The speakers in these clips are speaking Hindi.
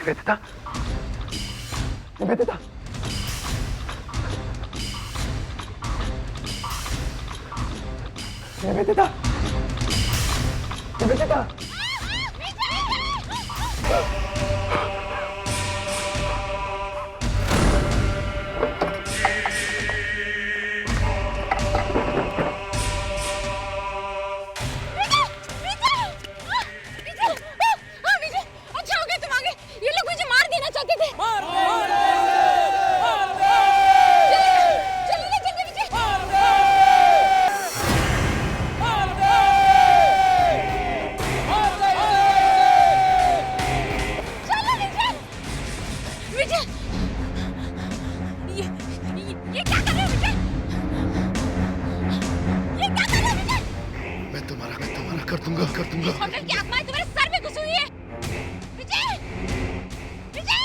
निवेदिता, निवेदिता, निवेदिता, निवेदिता। कर दूंगा होटल की आत्मा तुम्हारे सर में घुसी हुई है। विजय! विजय!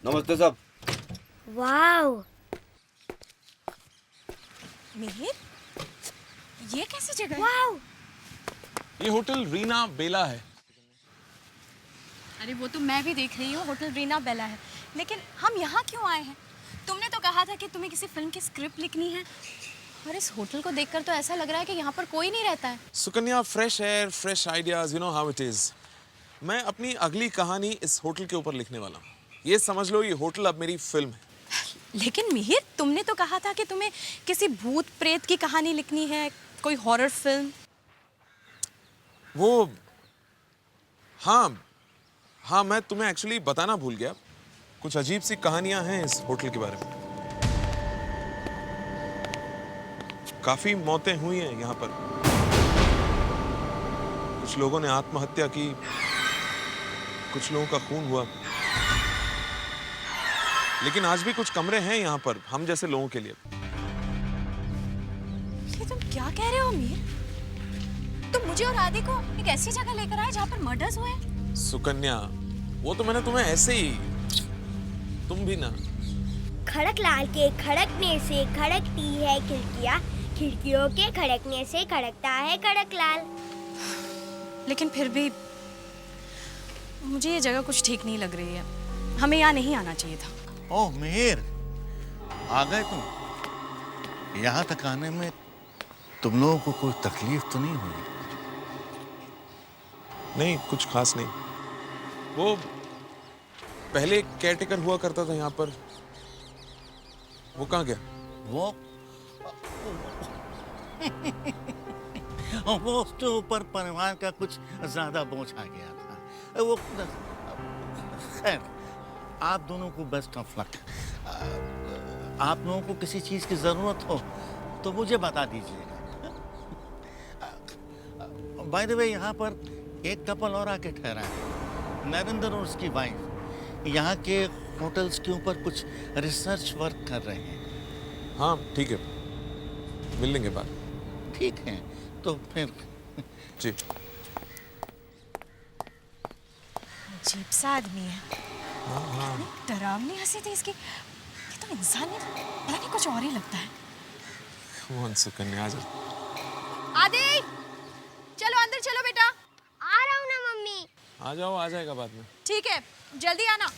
नमस्ते साहब। वाओ, मिहिर, ये कैसी जगह है? वाओ। ये होटल रीना बेला है। अरे वो तो मैं भी देख रही हूँ, होटल रीना बेला है, लेकिन हम यहाँ क्यों आए हैं? तुमने तो कहा था कि तुम्हें किसी फिल्म की स्क्रिप्ट लिखनी है, और इस होटल को देखकर तो ऐसा लग रहा है कि यहाँ पर कोई नहीं रहता है। Sukanya, fresh air, fresh ideas, you know how it is. मैं अपनी अगली कहानी इस होटल के ऊपर लिखने वाला हूँ। ये समझ लो, ये होटल अब मेरी फिल्म है। लेकिन मिहिर, तुमने तो कहा था कि तुम्हें किसी भूत प्रेत की कहानी लिखनी है, कोई हॉरर फिल्म। वो हाँ, मैं तुम्हें एक्चुअली बताना भूल गया। कुछ अजीब सी कहानियां हैं इस होटल के बारे में। काफी मौतें हुई हैं यहाँ पर। कुछ लोगों ने आत्महत्या की, कुछ लोगों का खून हुआ। लेकिन आज भी कुछ कमरे हैं यहाँ पर हम जैसे लोगों के लिए। ये तुम क्या कह रहे हो मिहिर? तुम मुझे और आदि को एक ऐसी जगह लेकर आए जहाँ पर मर्डर्स हुए। सुकन्या, वो तो मैंने तुम्हें ऐसे ही, तुम भी ना। खड़कलाल के खड़कने से खड़कती है खिड़कियाँ, खिड़कियों के खड़कने से खड़कता है खड़कलाल। लेकिन फिर भी मुझे ये जगह कुछ ठीक नहीं लग रही है। हमें यहाँ नहीं आना चाहिए था। ओह मिहिर, आ गए तुम। यहाँ तक आने में तुम लोगों को कोई तकलीफ तो नहीं हुई? नहीं, कुछ खास नहीं। वो पहले केयरटेकर हुआ करता था यहाँ पर, वो कहाँ गया? वो उसके ऊपर परिवार का कुछ ज्यादा बोझ आ गया था। वो खैर, आप दोनों को बेस्ट ऑफ लक। आप लोगों को किसी चीज की जरूरत हो तो मुझे बता दीजिएगा। बाय द वे, यहाँ पर एक कपल और आके ठहरा है, नरेंद्र और उसकी वाइफ। यहाँ के होटल्स के ऊपर कुछ रिसर्च वर्क कर रहे हैं। हाँ ठीक है, मिल लेंगे बात। ठीक है, तो फिर जी। अजीब सा आदमी है। डरावनी हंसी थी इसकी। ये तो इंसान नहीं, पता नहीं कुछ और ही लगता है। कौन सुकन्या, आ जा। आदि, चलो अंदर चलो बेटा। आ रहा हूँ ना मम्मी। आ जाओ, आ जाएगा बाद में। ठीक है, जल्दी आना।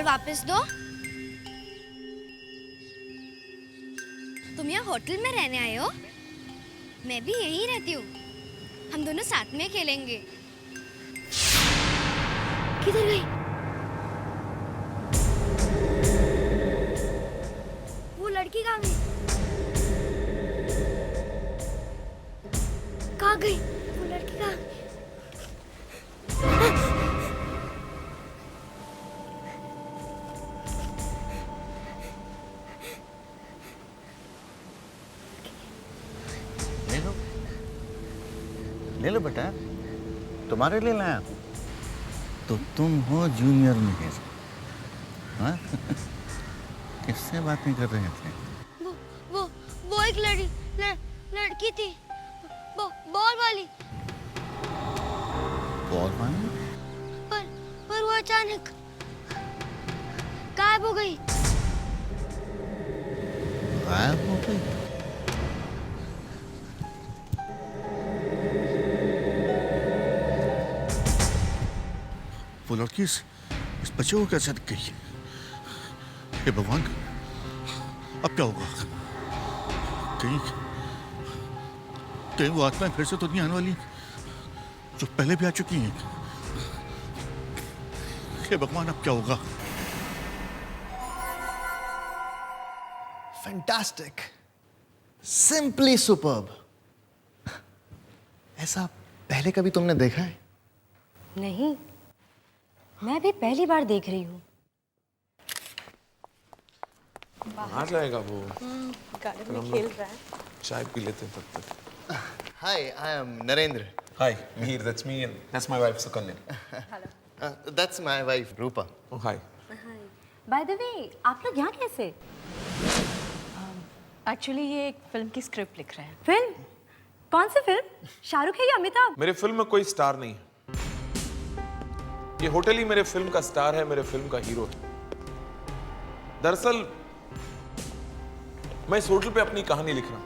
वापस दो। तुम यहाँ होटल में रहने आए हो? मैं भी यहीं रहती हूँ। हम दोनों साथ में खेलेंगे। किधर गई? वो लड़की कहाँ गई? कहाँ गई वो लड़की? कहाँ गई? ले लो, ले लो बेटा, तुम्हारे लिए लाया। तो तुम हो जूनियर मिहिर, हाँ? किससे बातें कर रहे थे? वो एक लड़की थी, बॉल वाली। बॉल मानी? पर वो अचानक गायब हो गई। गायब हो गई? वो लड़की इस बच्चे को कैसे दिख गई? हे भगवान, अब क्या होगा? कहीं कहीं वो आत्माएं फिर से तो नहीं आने वाली जो पहले भी आ चुकी हैं? हे भगवान, अब क्या होगा? Fantastic, simply superb. ऐसा पहले कभी तुमने देखा है? नहीं, मैं भी पहली बार देख रही हूँ। आ जाएगा वो। गार्डन में खेल रहा है। चाय पी लेते हैं तब तक। Hi, I am Narendra. Hi, Mihir, that's me and that's my wife Sukanya. That's my wife Rupa. Oh, hi. By the way, आप लोग यहाँ कैसे? एक्चुअली ये एक फिल्म की स्क्रिप्ट लिख रहे हैं। फिल्म? कौन सी फिल्म? शाहरुख है या अमिताभ? मेरे फिल्म में कोई स्टार नहीं है। ये होटल ही मेरे फिल्म का स्टार है, मेरे फिल्म का हीरो है। दरअसल मैं इस होटल पे अपनी कहानी लिख रहा हूँ।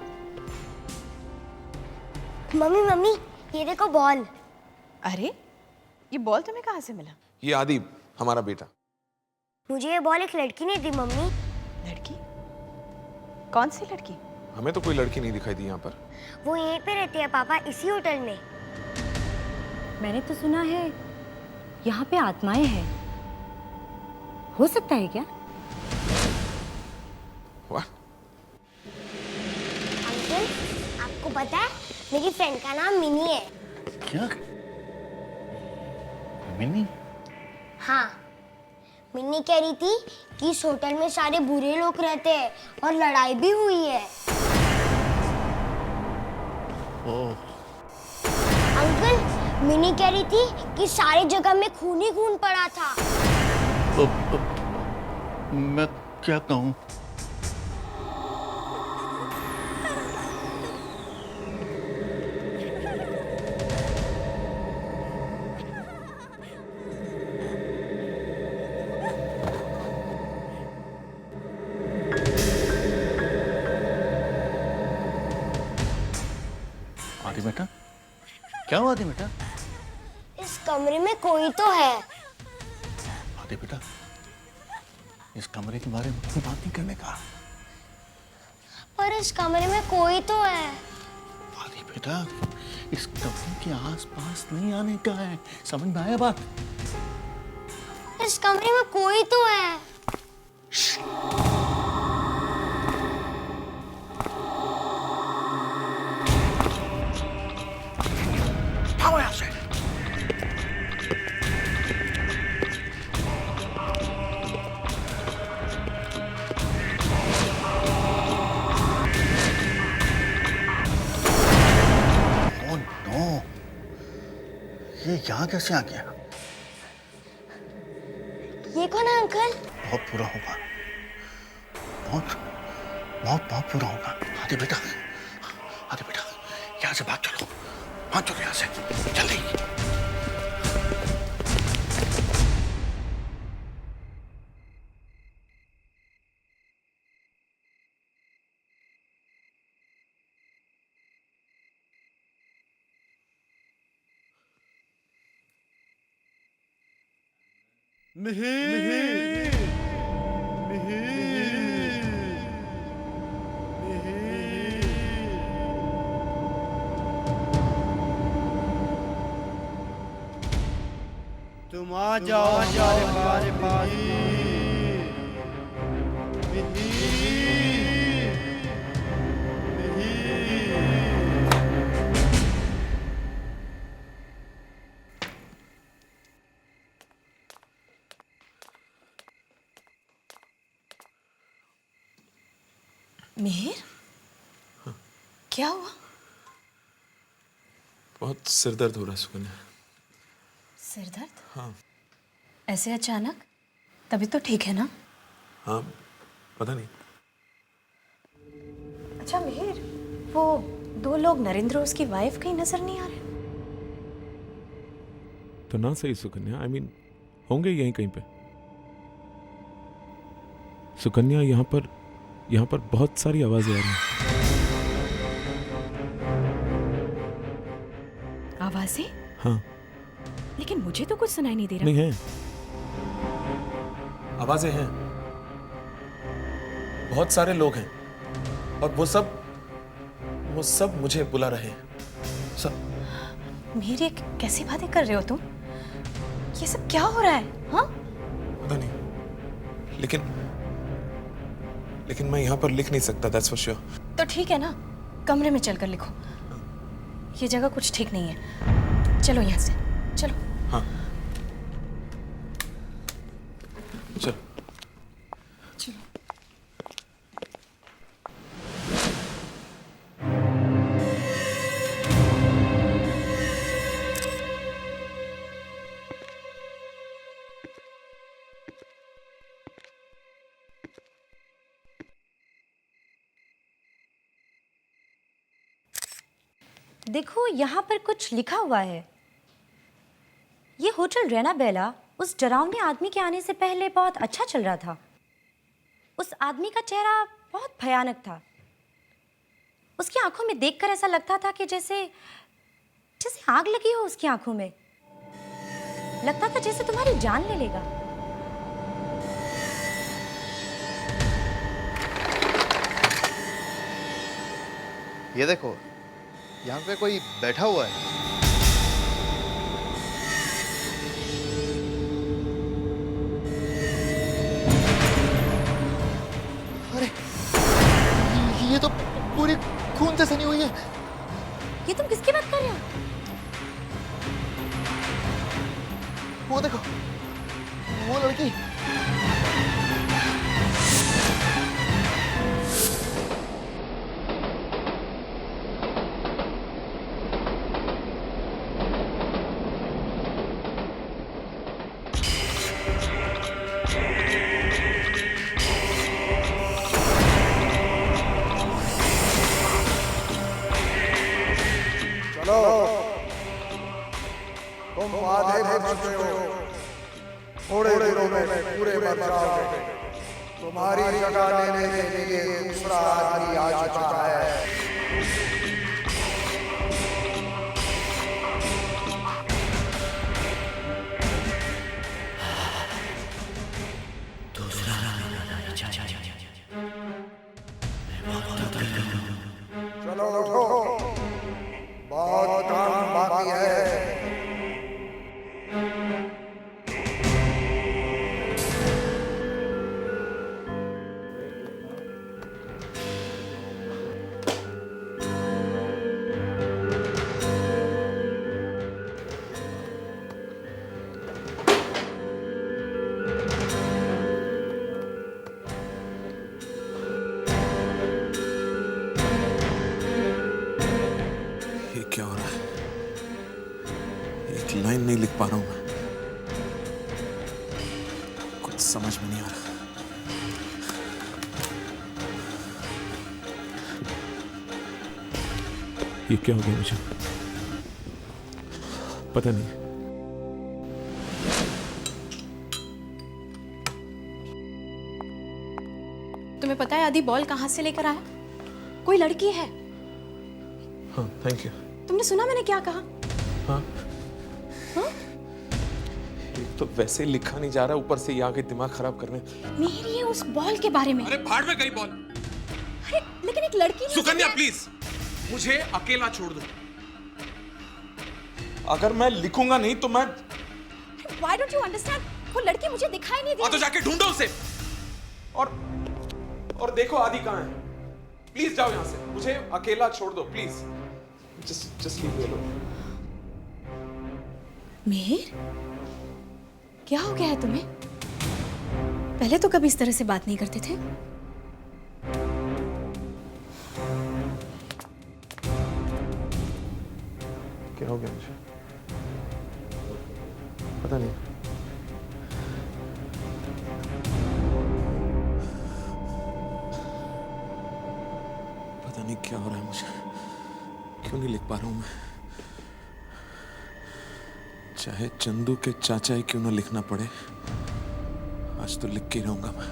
मम्मी, ये देखो बॉल। अरे, ये बॉल तुम्हें कहाँ से मिला? ये आदिब, हमारा बेटा। मुझे ये बॉल एक लड़की ने दी मम्मी। लड़की? कौन सी लड़की? हमें तो कोई लड़की नहीं दिखाई दी यहाँ पर। वो यहीं पे रहती है पापा, इसी होटल में। मैंने तो सुना है यहाँ पे आत्माएं हैं। हो सकता है क्या? वाह, अंकल, आपको पता है मेरी फ्रेंड का नाम मिनी है। क्या? मिनी? हाँ, मिन्नी कह रही थी कि इस होटल में सारे बुरे लोग रहते हैं और लड़ाई भी हुई है। ओह, अंकल, मिनी कह रही थी कि सारी जगह में खून ही खून पड़ा था। मैं क्या कहूँ? आदि बेटा, क्या हुआ आदि बेटा? इस कमरे में कोई तो है। आदि बेटा, इस कमरे के बारे में बात नहीं करने का। पर इस कमरे में कोई तो है। आदि बेटा, इस कमरे के आसपास नहीं आने का है। समझ में आया बात? इस कमरे में कोई तो है। भागो यहाँ से। ओह नो, ये यहाँ कैसे आ गया? ये कौन है अंकल? बहुत बुरा होगा, बहुत बहुत बहुत बुरा होगा। आदि बेटा, आदि बेटा, यहाँ से भाग चलो, भाग चलो यहाँ से, जल्दी। तुम आ जाओ हमारे पास। मिहिर, क्या हुआ? बहुत सिर दर्द हो रहा है सुकन्या। सिर दर्द? हाँ। ऐसे अचानक? तभी तो ठीक है ना? हाँ, पता नहीं। अच्छा मिहिर, वो 2 लोग नरेंद्र और उसकी वाइफ कहीं नजर नहीं आ रहे? तो ना सही सुकन्या, आई मीन होंगे यहीं कहीं पे। सुकन्या, यहाँ पर बहुत सारी आवाजें आ रही हैं। आवाजें? हाँ। लेकिन मुझे तो कुछ सुनाई नहीं दे रहा। नहीं है, आवाजें हैं, बहुत सारे लोग हैं और वो सब मुझे बुला रहे हैं, सब। मिहिर, ये कैसी बातें कर रहे हो तुम? ये सब क्या हो रहा है? हाँ? पता नहीं, लेकिन मैं यहाँ पर लिख नहीं सकता, दैट्स फॉर श्योर। तो ठीक है ना, कमरे में चलकर लिखो। ये जगह कुछ ठीक नहीं है। चलो यहाँ से, चलो। हाँ, चलो। चलो। देखो, यहाँ पर कुछ लिखा हुआ है। ये होटल रैना बेला उस डरावने आदमी के आने से पहले बहुत अच्छा चल रहा था। उस आदमी का चेहरा बहुत भयानक था। उसकी आंखों में देखकर ऐसा लगता था कि जैसे आग लगी हो उसकी आंखों में। लगता था जैसे तुम्हारी जान ले लेगा। ये देखो, यहाँ पे कोई बैठा हुआ है। अरे, ये तो पूरी खून से सनी हुई है। ये तुम किसकी बात कर रहे हो? वो देखो, वो लड़की। तुम आधे मर चुके हो, थोड़े दिनों में पूरे मर जाओगे। तुम्हारी जगह लेने के लिए दूसरा आदमी आ चुका है। चलो उठो, बहुत काम बाकी है। ये क्या हो रहा है? एक लाइन नहीं लिख पा रहा हूं मैं। कुछ समझ में नहीं आ रहा। ये क्या हो गया मुझे? पता नहीं। तुम्हें पता है आदि बॉल कहाँ से लेकर आया? कोई लड़की है। हाँ, थैंक यू। तुमने सुना मैंने क्या कहा? हाँ। हाँ? तो वैसे लिखा नहीं जा रहा, ऊपर से ये आके दिमाग खराब करने। मिहिर, ये उस बॉल के बारे में। अरे भाड़ में गई बॉल। अरे लेकिन एक लड़की ने सुकन्या प्लीज मुझे अकेला छोड़ दो। अगर मैं लिखूंगा नहीं तो मैं Why don't you understand? वो लड़की मुझे दिखाई नहीं दी। तो जाके ढूंढो उसे। और देखो आदि कहाँ है। प्लीज जाओ यहाँ से, मुझे अकेला छोड़ दो please. Just leave me alone. Mihir, क्या हो गया है तुम्हें? पहले तो कभी इस तरह से बात नहीं करते थे। क्या हो गया मुझे? पता नहीं। पता नहीं क्या हो रहा है मुझे, क्यों नहीं लिख पा रहा हूं मैं। चाहे चंदू के चाचा ही क्यों ना लिखना पड़े, आज तो लिख के ही रहूंगा मैं।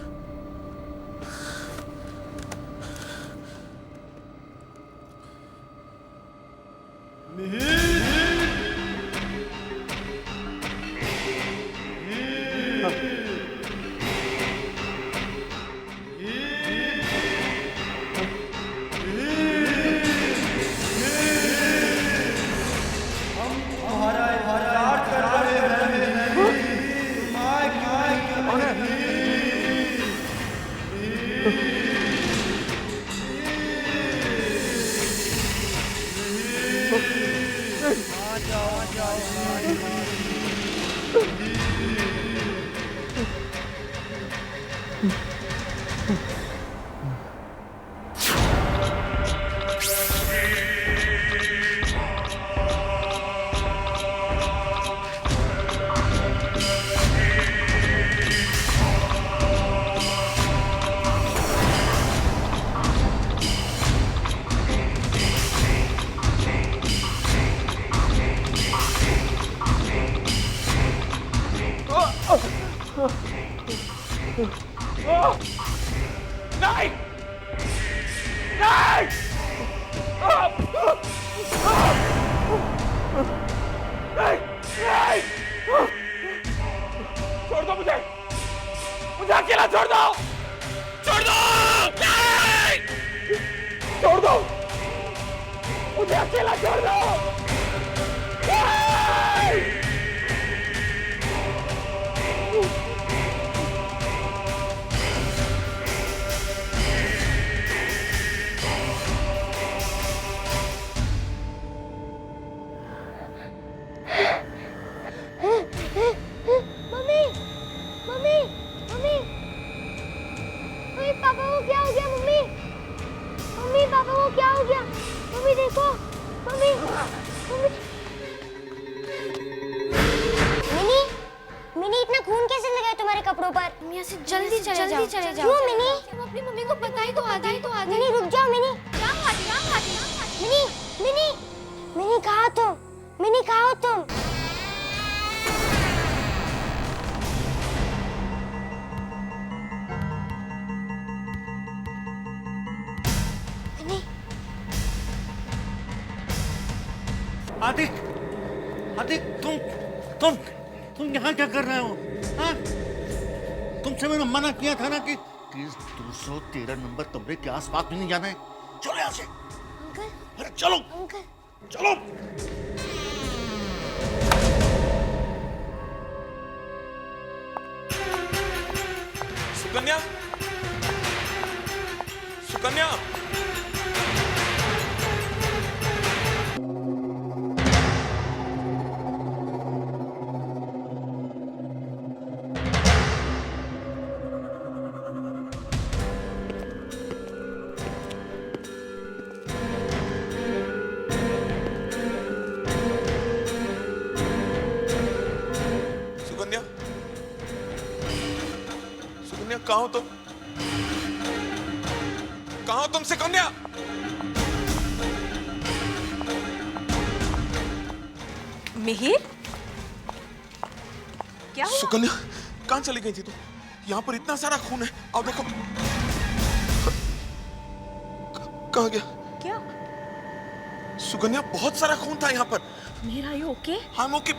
नहीं! नहीं! नहीं! छोड़ दो मुझे! मुझे अकेला छोड़ दो! छोड़ दो! नहीं! छोड़ दो! मुझे अकेला छोड़ दो! नहीं! जल्दी चले जाओ। क्यों मिनी? तुम अपनी मम्मी को बताई तो आधा ही तो आधा। मिनी रुक जाओ मिनी। क्या आधी? मिनी मिनी मिनी कहाँ हो तुम? मिनी कहाँ हो तुम? मिनी आदिक तुम यहाँ क्या कर रहे हो? हाँ? तुमसे मैंने मना किया था ना कि 213 नंबर कमरे के आसपास भी नहीं जाना है। चलो यहाँ से। अंकल, अरे चलो अंकल। चलो। सुकन्या, सुकन्या। कहाँ हो तुम? कहाँ हो तुम सुकन्या? मिहिर, क्या हुआ? सुकन्या कहाँ चली गई थी तुम? यहाँ पर इतना सारा खून है, आओ देखो। कहाँ गया? क्या? सुकन्या बहुत सारा खून था यहाँ पर। मेरा यू ओके? हाँ ओके।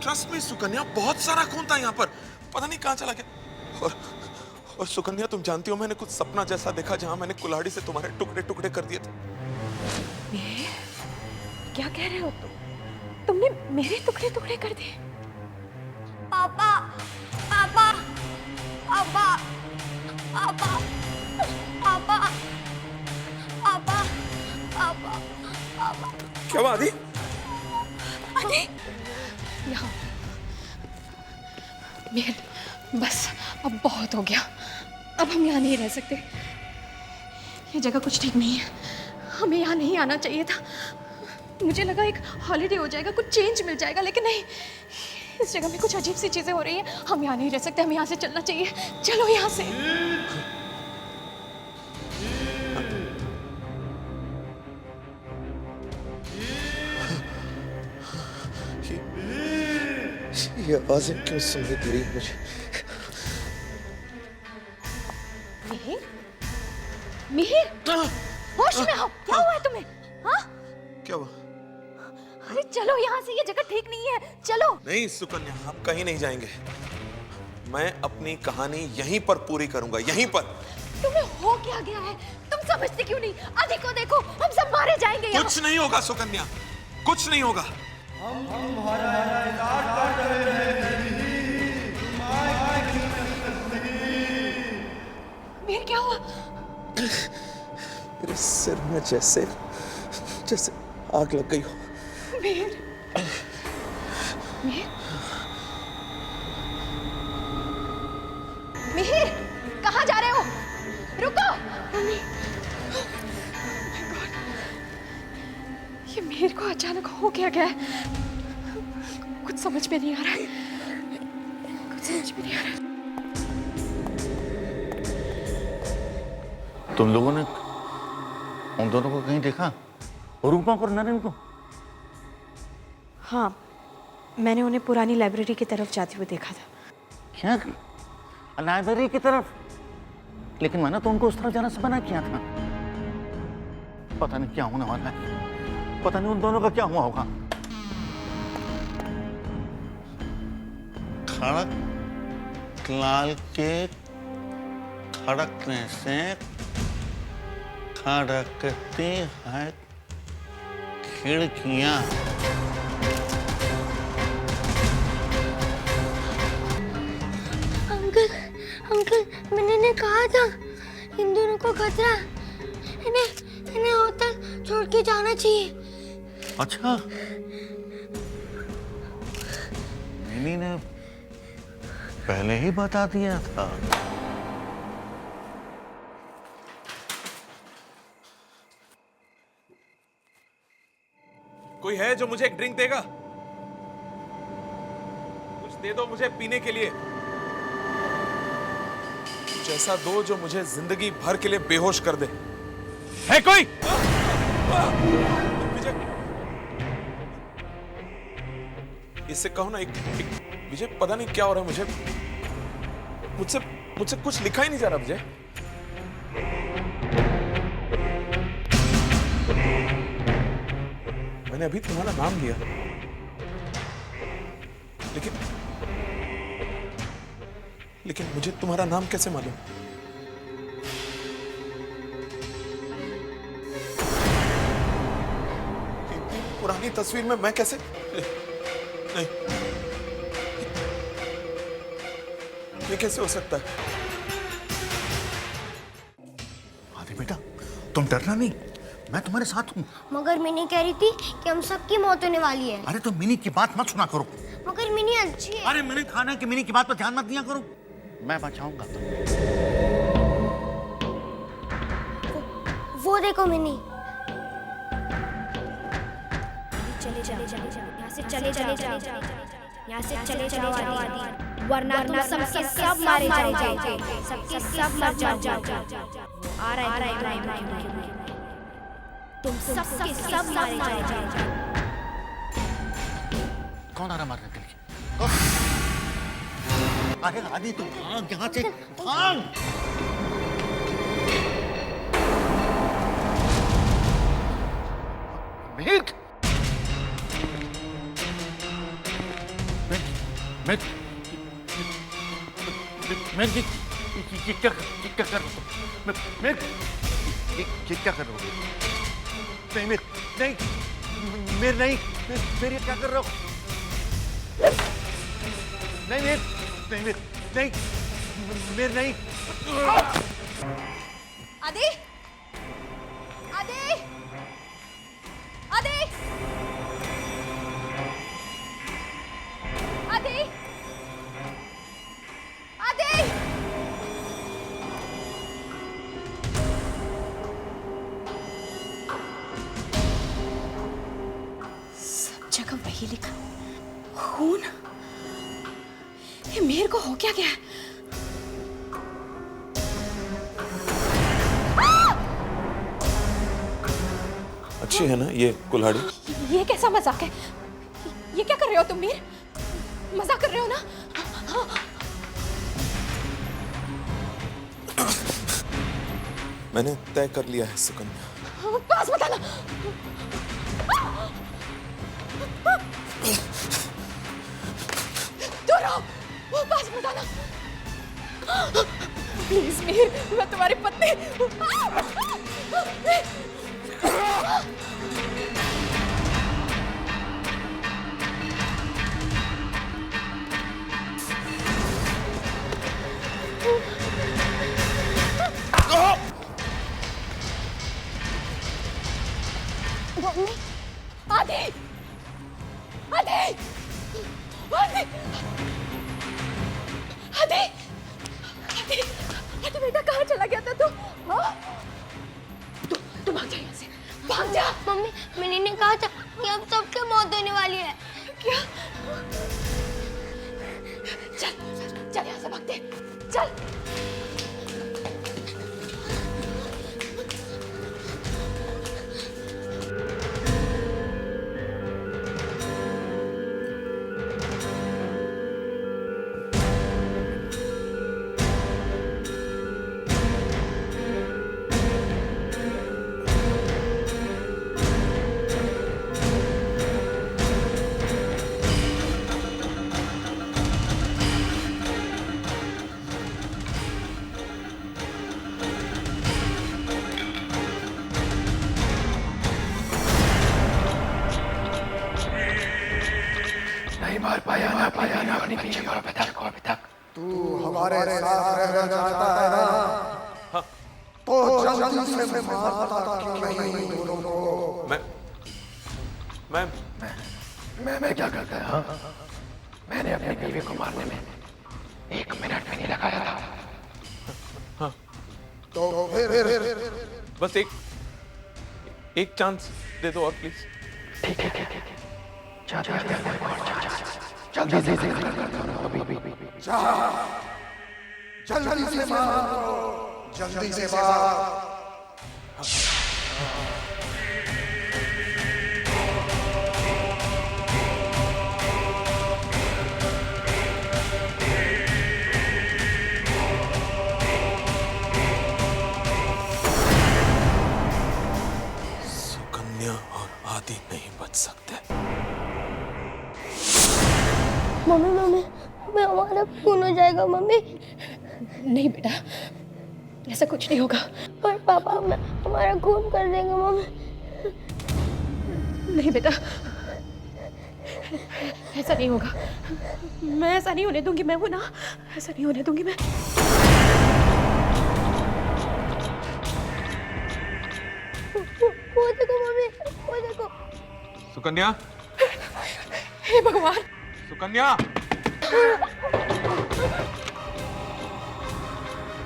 ट्रस्ट में सुकन्या, बहुत सारा खून था यहाँ पर, पता नहीं कहाँ चला गया। और सुकन्या, तुम जानती हो मैंने कुछ सपना जैसा देखा जहां मैंने कुल्हाड़ी से तुम्हारे टुकड़े टुकड़े कर दिए थे। क्या कह रहे हो तुमने मेरे टुकड़े टुकड़े कर दिए? पापा पापा पापा पापा पापा पापा पापा पापा। क्या हुआ आदि? यहाँ मेहर, बस अब बहुत हो गया। अब हम यहाँ नहीं रह सकते। ये जगह कुछ ठीक नहीं है। हमें यहाँ नहीं आना चाहिए था। मुझे लगा एक हॉलिडे हो जाएगा, कुछ चेंज मिल जाएगा, लेकिन नहीं, इस जगह में कुछ अजीब सी चीजें हो रही हैं। हम यहाँ नहीं रह सकते, हमें यहाँ से चलना चाहिए। चलो यहाँ से। ये आवाजें क्यों सुनने दे रही है मुझे? मिहिर, मिहिर, होश में आओ। क्या हुआ है तुम्हें? हाँ? क्या हुआ? अरे चलो यहाँ से, ये जगह ठीक नहीं है। चलो। नहीं सुकन्या, हम कहीं नहीं जाएंगे। मैं अपनी कहानी यहीं पर पूरी करूंगा, यहीं पर। तुम्हें हो क्या गया है? तुम समझते क्यों नहीं? आदि को देखो, हम सब मारे जाएंगे यहाँ। कुछ नहीं होगा सुकन्या, कुछ नहीं होगा। मिहिर, क्या हुआ? मेरे सिर में जैसे आग लग गई हो। मिहिर, मिहिर, मिहिर, कहाँ जा रहे हो? रुको। मम्मी, ये मिहिर को अचानक हो क्या गया है? कुछ समझ में नहीं आ रहा है। कुछ समझ में नहीं आ रहा है। तुम लोगों ने उन दोनों को कहीं देखा? रूपा और नरेन को? हाँ, मैंने उन्हें पुरानी लाइब्रेरी की तरफ जाते हुए देखा था। क्या? लाइब्रेरी की तरफ? लेकिन मैंने तो उनको उस तरफ जाना से मना किया था। पता नहीं क्या होने वाला है। पता नहीं उन दोनों का क्या हुआ होगा। खड़क लाल के खड़कने से खड़कती है खिड़कियां। अंकल, मैंने कहा था इन दोनों को खतरा। इन्हें होटल छोड़ के जाना चाहिए। अच्छा, मिनी ने पहले ही बता दिया था। कोई है जो मुझे एक ड्रिंक देगा? कुछ दे दो मुझे पीने के लिए। कुछ ऐसा दो जो मुझे जिंदगी भर के लिए बेहोश कर दे। है कोई? विजय, इससे कहो ना, एक विजय, पता नहीं क्या हो रहा है मुझे। मुझसे कुछ लिखा ही नहीं जा रहा विजय। मैंने अभी तुम्हारा नाम लिया, लेकिन मुझे तुम्हारा नाम कैसे मालूम? इतनी पुरानी तस्वीर में मैं कैसे? नहीं, ये कैसे हो सकता है? आदि बेटा, तुम डरना नहीं, मैं तुम्हारे साथ हूँ। मगर मिनी कह रही थी कि हम सबकी मौत होने वाली है। अरे तो मिनी की बात मत सुना करो। मगर मिनी अच्छी है। अरे मैंने कहा ना कि मिनी की बात पर ध्यान मत दिया करो। मैं बचाऊंगा। वो देखो मिनी। चले जाओ, यहाँ से चले जाओ, यहाँ से चले जाओ आदि, वरना तुम सबके सब मारे जाओगे, सबके सब मर जाओगे। आ रहा है तुम सबके सब मारे जाओगे। कौन आ रहा मारने के लिए? अरे आदि तुम भाग यहाँ से, भाग। मिहिर, मैं क्या कर रहा हूँ? मैं क्या कर रहा हूँ? नहीं मेरे क्या कर रहा हूँ? नहीं मेरे नहीं। आदि आदि आदि आदि आदि सब जगह वही लिखा, खून। ये मेरे को हो क्या गया? अच्छी है ना ये कुल्हाड़ी? ये कैसा मजाक है? ये क्या कर रहे हो तुम मीर? मजाक कर रहे हो ना? मैंने तय कर लिया है सुकन्या। पास मत आना। दूर रहो, पास मत आना। प्लीज मीर, मैं तुम्हारी पत्नी। मम्मी, आदि, आदि, आदि, आदि, आदि, आदि बेटा कहाँ चला गया था तू? हाँ? तू भाग जा यहाँ से, भाग जा। मम्मी, मैंने ने कहा था कि अब सबके मौत होने वाली है। क्या? चल, चल यहाँ से भागते, चल। तू हमारे साथ रहना चाहता है ना? तो जल्दी से मारता क्यों नहीं दोनों को? मैं क्या करता है? हाँ? मैंने अपनी बीवी को मारने में 1 मिनट भी नहीं लगाया था। हाँ। तो फिर बस एक चांस दे दो और प्लीज। ठीक है। जल्दी से मार, जल्दी से मार। सुकन्या और आदि नहीं बच सकते। मम्मी, हमारा खून हो जाएगा मम्मी। नहीं बेटा, ऐसा कुछ नहीं होगा। और पापा हमारा खून कर देंगे मम्मी। नहीं बेटा, ऐसा नहीं होगा। मैं ऐसा नहीं होने दूंगी, मैं हूं ना, ऐसा नहीं होने दूंगी मैं। वो देखो मम्मी, वो देखो। सुकन्या, हे भगवान। सुकन्या,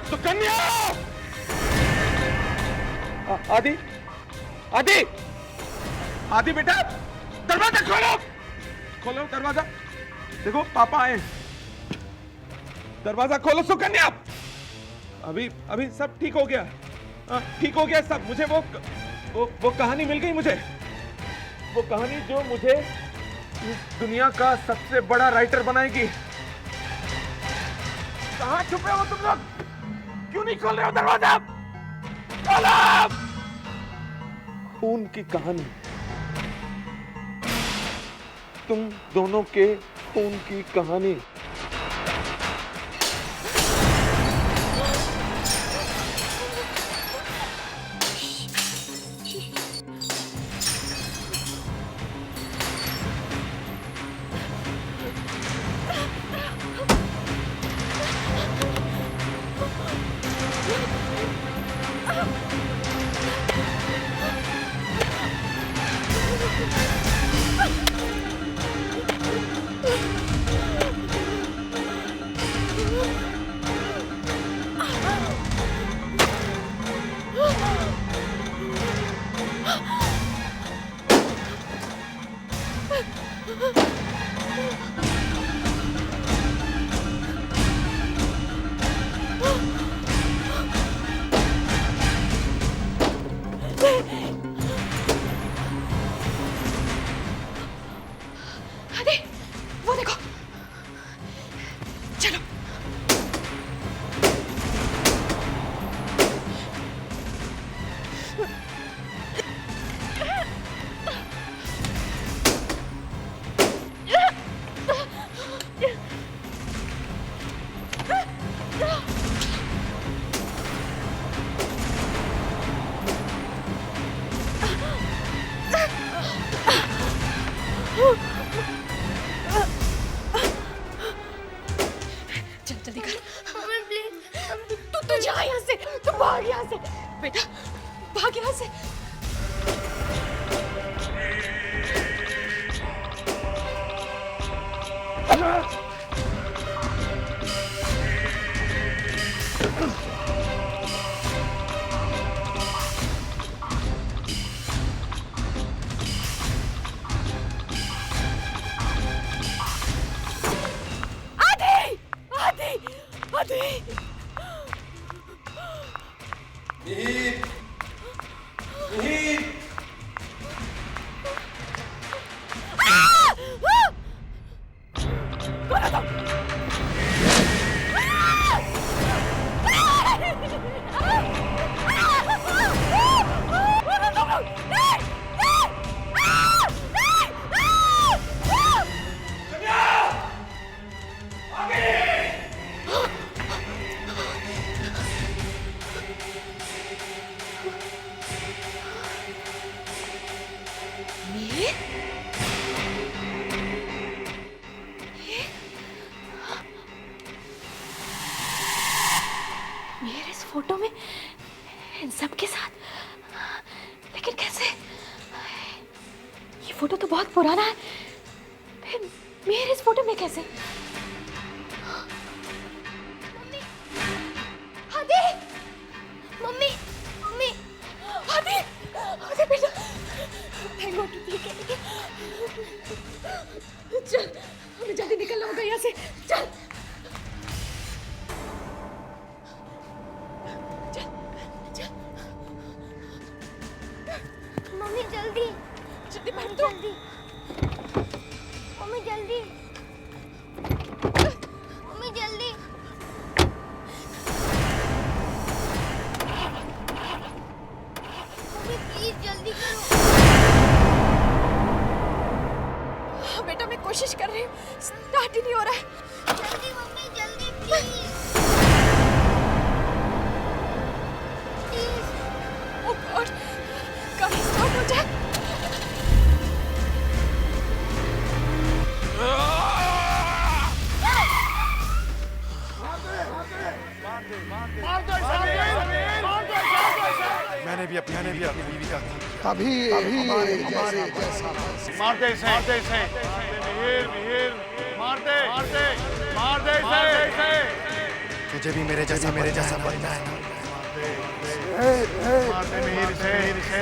सुकन्या! आदि, बेटा, दरवाजा खोलो दरवाजा। देखो पापा आए, दरवाजा खोलो सुकन्या। अभी सब ठीक हो गया, ठीक हो गया सब। मुझे वो कहानी मिल गई, मुझे वो कहानी जो मुझे इस दुनिया का सबसे बड़ा राइटर बनाएगी। कहाँ छुपे हो तुम लोग? क्यों नहीं खोल रहे हो दरवाजा? खोलो! खून की कहानी, तुम दोनों के खून की कहानी। अरे वो देखो, चलो। चल जल्दी कर। Mummy please. तू जा यहाँ से, तू भाग यहाँ से बेटा, भाग यहाँ से। मेरे इस फोटो में इन सब के साथ, लेकिन कैसे? ये फोटो तो बहुत पुराना है, फिर मेरे इस फोटो में कैसे? मम्मी, आदि, मम्मी, मम्मी, आदि, आदि बेटा, थैंक गॉड तू ठीक है। चल, हमें जल्दी निकलना होगा यहाँ से, चल। मम्मी जल्दी, जल्दी बैठ दो। जल्दी, मम्मी जल्दी, मम्मी जल्दी। मम्मी प्लीज जल्दी करो। हाँ बेटा, मैं कोशिश कर रही हूँ, स्टार्ट ही नहीं हो रहा है। जल्दी मम्मी जल्दी प्लीज। ओह गॉड, गाड़ी स्टार्ट हो जाए। मैंने भी अपनी बीवी का तभी हमारे जैसा मारते इसे, मारते इसे। तुझे भी मेरे जैसा बनना है। मारते मिहिर इसे।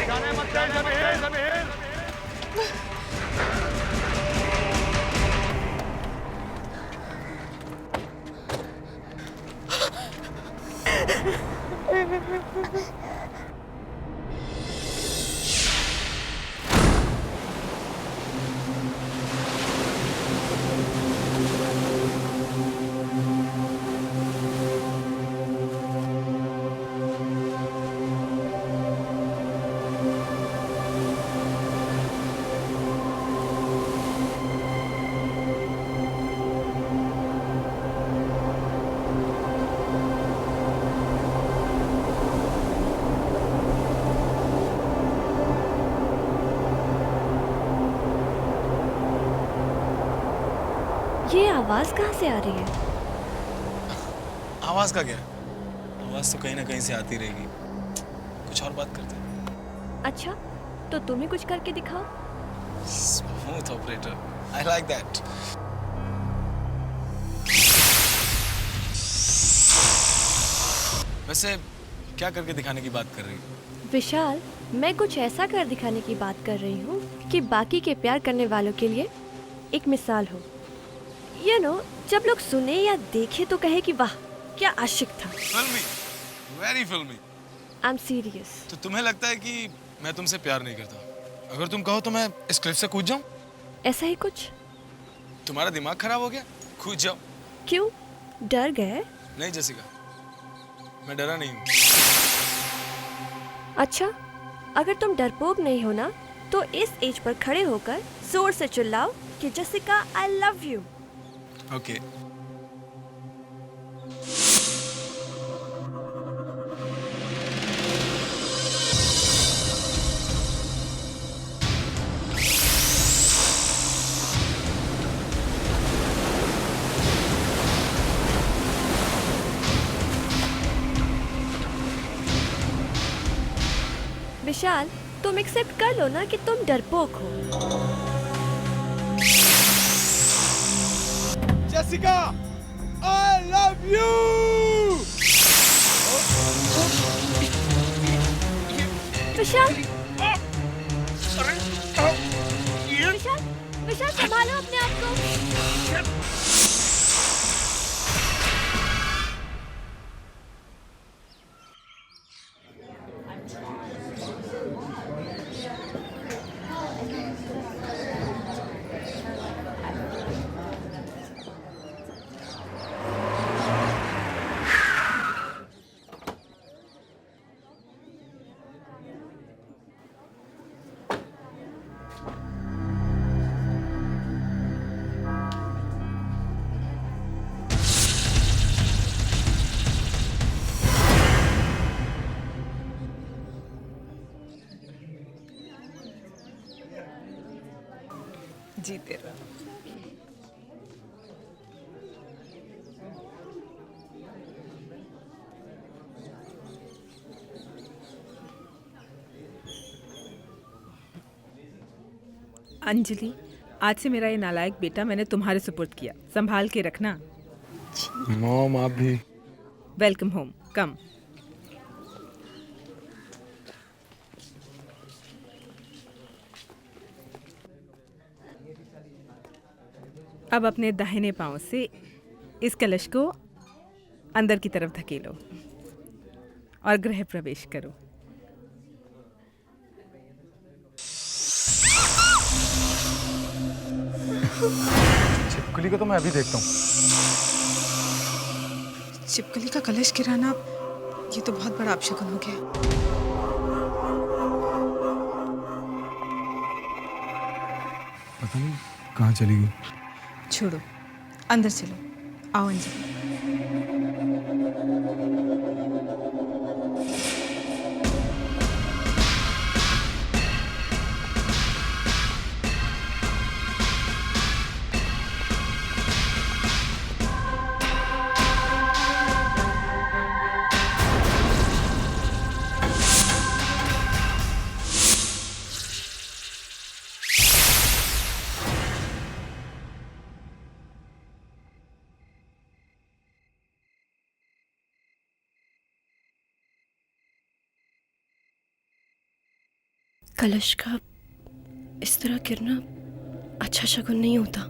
जाने मत दे मिहिर। आवाज कहाँ से आ रही है? आवाज का क्या? आवाज तो कहीं ना कहीं से आती रहेगी। कुछ और बात करते हैं। अच्छा, तो तुम ही कुछ करके दिखाओ। Smooth operator, I like that. वैसे क्या करके दिखाने की बात कर रही हो? विशाल, मैं कुछ ऐसा कर दिखाने की बात कर रही हूँ कि बाकी के प्यार करने वालों के लिए एक मिसाल हो। You know, जब लोग सुने या देखे तो कहे कि वाह क्या आशिक था। फिल्मी, वेरी फिल्मी। I am serious. तो तुम्हें लगता है कि मैं तुमसे प्यार नहीं करता? अगर तुम कहो तो मैं इस क्लिफ से कूद जाऊं? ऐसा ही कुछ। तुम्हारा दिमाग खराब हो गया? कूद जाओ। क्यों, डर गए? नहीं जेसिका, मैं डरा नहीं हूँ। अच्छा, अगर तुम डरपोक नहीं हो ना, तो इस एज पर खड़े होकर जोर से चिल्लाओ कि Jessica I love you. Okay. Vishal, तुम एक्सेप्ट कर लो ना कि तुम डरपोक हो। Jessica, I love you! Vishal, Vishal, Vishal संभालो अपने आप को। जीते रहो। अंजलि, आज से मेरा ये नालायक बेटा मैंने तुम्हारे सुपुर्द किया, संभाल के रखना। मॉम, आप भी। वेलकम होम, कम। अब अपने दाहिने पांव से इस कलश को अंदर की तरफ धकेलो और गृह प्रवेश करो। छिपकली को तो मैं अभी देखता हूँ। छिपकली का कलश गिराना, ये तो बहुत बड़ा अपशकुन हो गया। पता नहीं कहाँ चली गई। छोड़ो, अंदर चलो। आओ अंजलि। कलश का इस तरह गिरना अच्छा शगुन नहीं होता।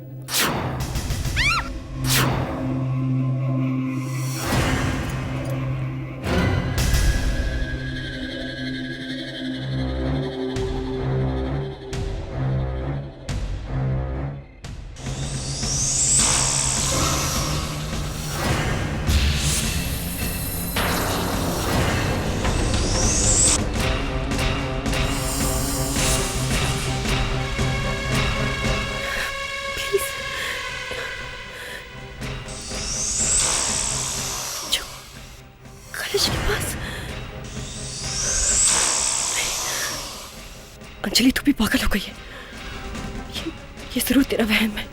अंजलि, तू भी पागल हो गई है। ये जरूर तेरा वहम है।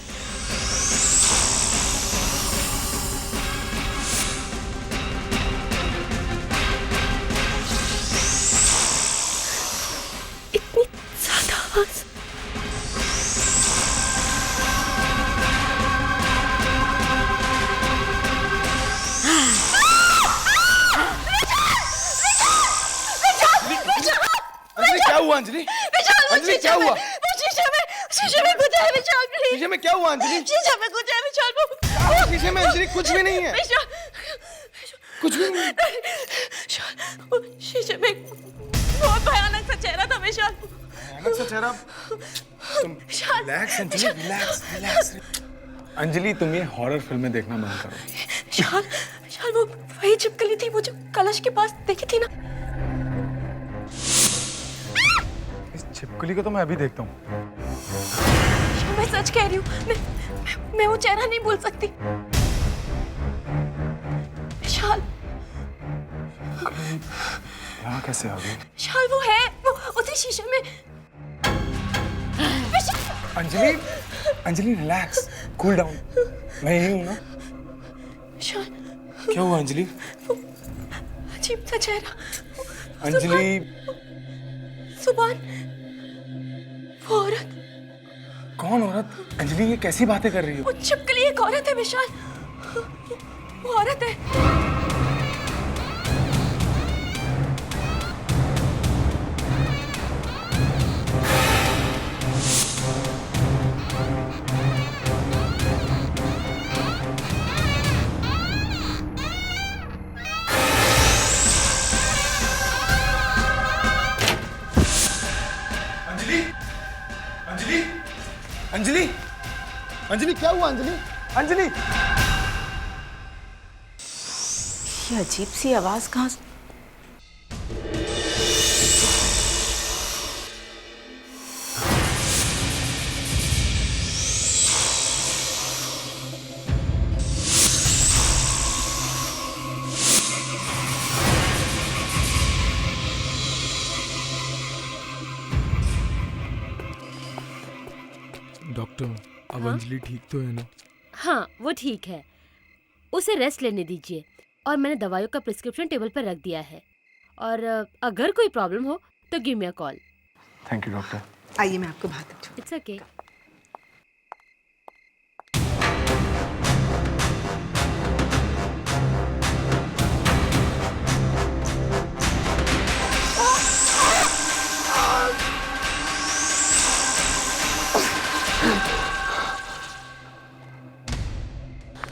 हुआ अंजलि? विशाल, अंजलि क्या हुआ? वो शीशे में कुछ है विशाल, प्लीज। शीशे में क्या हुआ अंजलि? शीशे में कुछ है विशाल। शीशे में अंजलि कुछ भी नहीं है। विशाल, कुछ भी नहीं। शीशे में बहुत भयानक सा चेहरा था विशाल। भयानक सा चेहरा? Relax Anjali, relax relax. Anjali तुम ये हॉरर फिल्में देखना बंद करो। विशाल वो वही छिपकली थी, वो जो कलश के पास देखी थी ना। इस छिपकली को तो मैं अभी देखता हूँ। मैं सच कह रही हूँ, मैं वो चेहरा नहीं भूल सकती। विशाल, यहाँ कैसे आ गई? विशाल वो है, वो उसी शीशे में। Anjali, Anjali relax, cool down. मैं यही हूँ ना। विशाल, क्या हुआ अंजलि? अजीब सा चेहरा। अंजलि, सुभान, वो औरत। कौन औरत? अंजलि ये कैसी बातें कर रही हो? वो छिपकली एक औरत है विशाल, वो औरत है। अंजलि, अंजलि, अंजलि क्या हुआ अंजलि? अंजलि, ये अजीब सी आवाज कहाँ से? डॉक्टर अब अंजलि ठीक तो है ना? हाँ वो ठीक है, उसे रेस्ट लेने दीजिए और मैंने दवाइयों का प्रिस्क्रिप्शन टेबल पर रख दिया है और अगर कोई प्रॉब्लम हो तो give me a call. Thank you doctor. आइए मैं आपको बाहर तक छोड़। It's okay.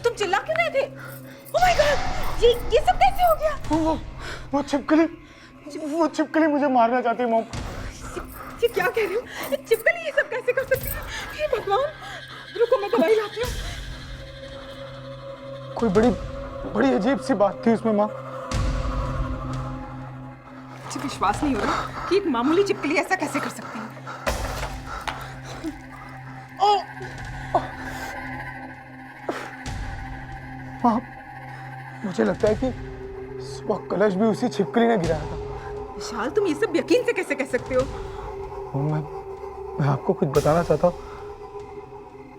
तुम चिल्ला क्यों रहे थे? ओह माय गॉड, ये सब कैसे हो गया? वो छिपकली मुझे मारना चाहती है मॉम। ये क्या कह रही हो? छिपकली ये सब कैसे कर सकती है? हे भगवान, रुको मैं दवाई लाती हूँ। कोई बड़ी अजीब सी बात थी उसमें माँ। मुझे विश्वास नहीं हो रहा कि एक मामूली छिपकली ऐसा कैसे कर सकती है। माँ, मुझे लगता है कि सुबह कलश भी उसी छिपकली ने गिराया था। विशाल तुम ये सब यकीन से कैसे कह सकते हो? मैं आपको कुछ बताना चाहता हूँ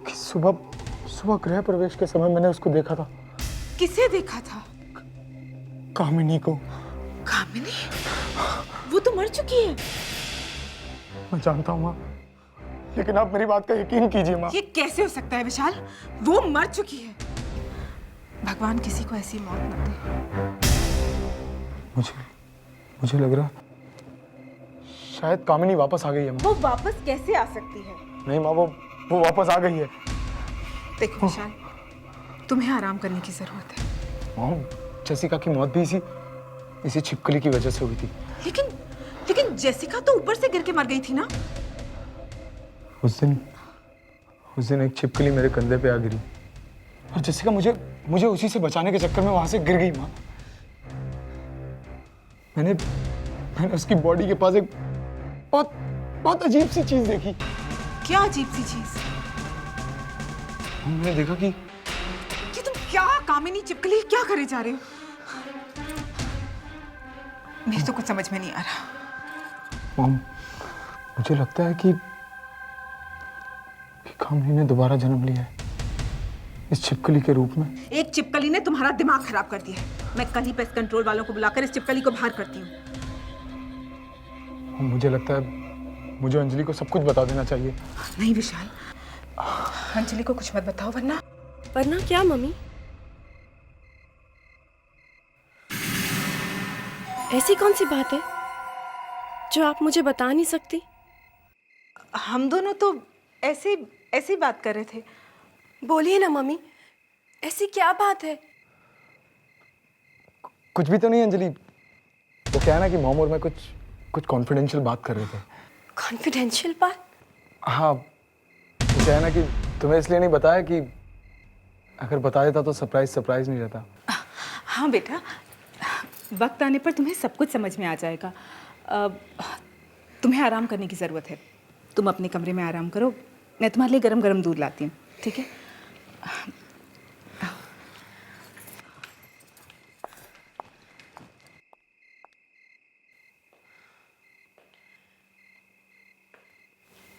कि सुबह गृह प्रवेश के समय मैंने उसको देखा था। किसे देखा था? कामिनी को। कामिनी? वो तो मर चुकी है। मैं जानता हूँ माँ, लेकिन आप मेरी बात का यकीन कीजिए माँ। ये कैसे हो सकता है विशाल? वो मर चुकी है। भगवान किसी को ऐसी मौत न दे। मुझे लग रहा शायद कामिनी वापस आ गई है माँ। वो वापस कैसे आ सकती है? नहीं माँ, वो वापस आ गई है। देखो विशाल, तुम्हें आराम करने की जरूरत है। माँ, जेसिका की मौत भी इसी छिपकली की वजह से हुई थी। लेकिन जेसिका तो ऊपर से गिर के मर गई थी ना? उस दिन एक छिपकली मेरे कंधे पे आ गिरी और जेसिका मुझे उसी से बचाने के चक्कर में वहां से गिर गई माँ। मैंने उसकी बॉडी के पास एक बहुत अजीब सी चीज देखी। क्या अजीब सी चीज? मैंने देखा कि तुम क्या कामिनी छिपकली क्या करे जा रहे हो? मेरे तो कुछ समझ में नहीं आ रहा। मॉम, मुझे लगता है कि कामिनी ने दोबारा जन्म लिया है इस छिपकली के रूप में। एक छिपकली ने तुम्हारा दिमाग खराब कर दिया है। मैं कल ही पेस्ट कंट्रोल वालों को बुलाकर इस छिपकली को बाहर करती हूँ। मुझे लगता है मुझे अंजलि को सब कुछ बता देना चाहिए। नहीं विशाल, अंजलि को कुछ मत बताओ वरना क्या मम्मी? ऐसी कौन सी बात है जो आप मुझे बता नहीं सकती? हम दोनों तो ऐसी बात कर रहे थे। बोलिए ना मम्मी, ऐसी क्या बात है? कुछ भी तो नहीं अंजलि, वो क्या है ना कि मॉम और मैं कुछ कॉन्फिडेंशियल बात कर रहे थे। कॉन्फिडेंशियल बात? हाँ, वो क्या है ना कि तुम्हें इसलिए नहीं बताया कि अगर बता देता तो सरप्राइज नहीं रहता। हाँ बेटा, वक्त आने पर तुम्हें सब कुछ समझ में आ जाएगा। तुम्हें आराम करने की ज़रूरत है। तुम अपने कमरे में आराम करो, मैं तुम्हारे लिए गरम गरम दूध लाती हूँ, ठीक है?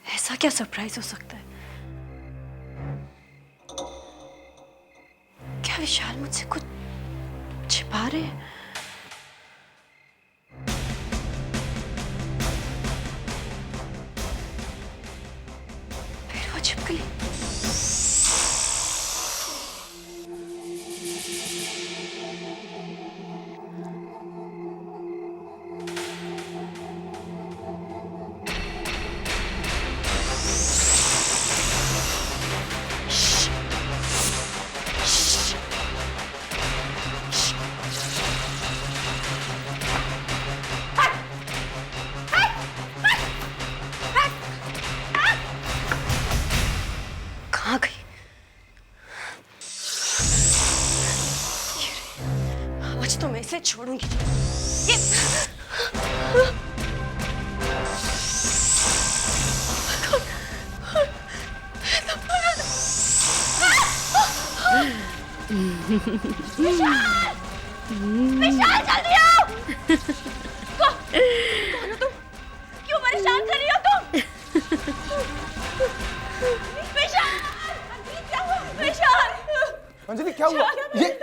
ऐसा क्या सरप्राइज हो सकता है? क्या विशाल मुझसे कुछ छिपा रहे हैं? फिर वो छिपकली। कहाँ गई? आज तो मैं इसे छोड़ूंगी। विशाल जल्दी आओ! कौन हो तुम? क्यों परेशान कर रही हो तुम? विशाल! विशाल! अंजलि क्या हुआ?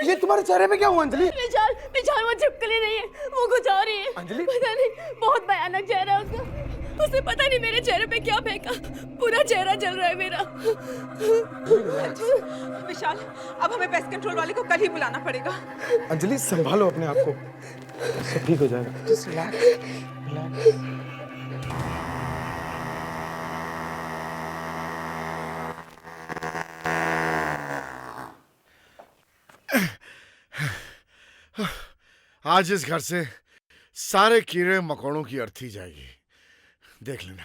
ये तुम्हारे चेहरे पे क्या हुआ अंजलि? विशाल वो छिपकली नहीं है, वो कुछ और ही है। अंजलि? पता नहीं, बहुत भयानक चेहरा है उसका। उसे पता नहीं मेरे चेहरे पे क्या फेंका, पूरा चेहरा जल रहा है मेरा। विशाल, अब हमें पेस्ट कंट्रोल वाले को कल ही बुलाना पड़ेगा। अंजलि संभालो अपने आप को, सब ठीक हो जाएगा। Just relax. आज इस घर से सारे कीड़े मकोड़ों की अर्थी जाएगी, देख लेना।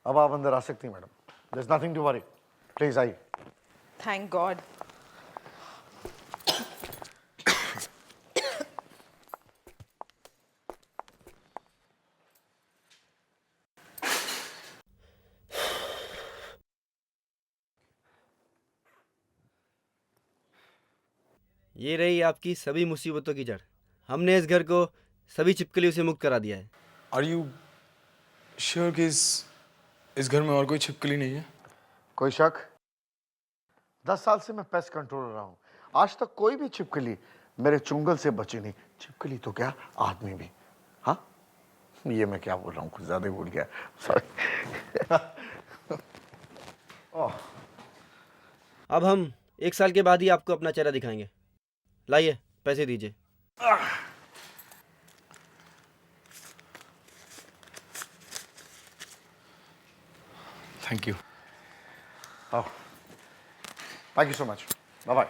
अब आप अंदर आ सकती हैं madam. There's nothing to worry. Please आइए। Thank God. ये रही आपकी सभी मुसीबतों की जड़। हमने इस घर को सभी छिपकलियों से मुक्त करा दिया है। Are you sure कि इस घर में और कोई छिपकली नहीं है? कोई शक? 10 साल से मैं पेस्ट कंट्रोलर रहा हूँ, आज तक कोई भी छिपकली मेरे चुंगल से बची नहीं। छिपकली तो क्या, आदमी भी। हाँ, ये मैं क्या बोल रहा हूँ, कुछ ज्यादा ही भूल गया, सॉरी। अब हम 1 साल के बाद ही आपको अपना चेहरा दिखाएंगे। लाइए, पैसे दीजिए। Thank you. Thank you so much. Bye bye.